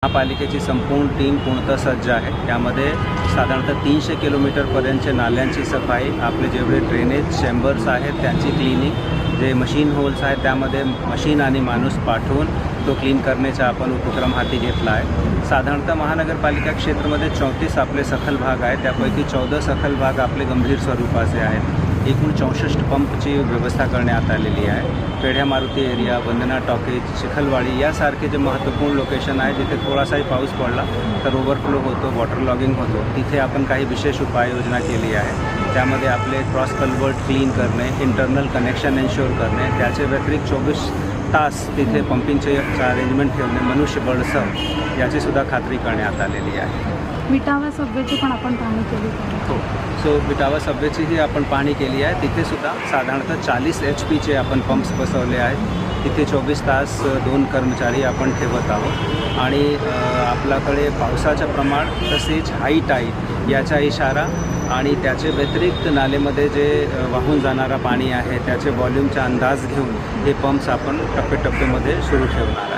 महापालिकेची संपूर्ण टीम पूर्णतः सज्ज आहे। त्यामध्ये साधारणतः 300 किलोमीटरपर्यंतचे नाल्यांची सफाई, आपले जेवढे ड्रेनेज चेंबर्स आहेत त्यांची क्लिनिंग, जे मशीन होल्स आहेत त्यामध्ये मशीन आणि माणूस पाठवून तो क्लीन करण्याचा आपण उपक्रम हाती घेतला आहे। साधारणतः महानगरपालिका क्षेत्रामध्ये 34 आपले सखल भाग आहेत, त्यापैकी 14 सखल भाग आपले गंभीर स्वरूपाचे आहेत। एकूण 64 पंपची व्यवस्था करण्यात आलेली आहे। पेढ्या मारुती एरिया, वंदना टॉकीज, चिखलवाडी यासारखे जे महत्त्वपूर्ण लोकेशन आहे जिथे थोडासाही पाऊस पडला तर ओव्हरफ्लो होतो, वॉटर लॉगिंग होतो, तिथे आपण काही विशेष उपाययोजना केली आहे। त्यामध्ये आपले क्रॉस कल्वर्ट क्लीन करणे, इंटरनल कनेक्शन एन्श्योर करणे, त्याचे व्यतिरिक्त 24 तास तिथे पंपिंगचे अरेंजमेंट ठेवणे, मनुष्यबळसह याचीसुद्धा खात्री करण्यात आलेली आहे। विटावा सबवेची पण आपण पाहणी केली हो, सो विटावा सबवेचीही आपण पाहणी केली आहे। तिथेसुद्धा साधारणतः 40 HP आपण पंप्स बसवले आहेत। तिथे 24 तास 2 कर्मचारी आपण ठेवत आहोत आणि आपल्याकडे पावसाचं प्रमाण तसेच हाई टाईड याचा इशारा आणि त्याचे व्यतिरिक्त नालेमध्ये जे वाहून जाणारा पाणी आहे त्याचे व्हॉल्यूमचा अंदाज घेऊन हे पंप्स आपण टप्प्याटप्प्यामध्ये सुरू ठेवणार आहे।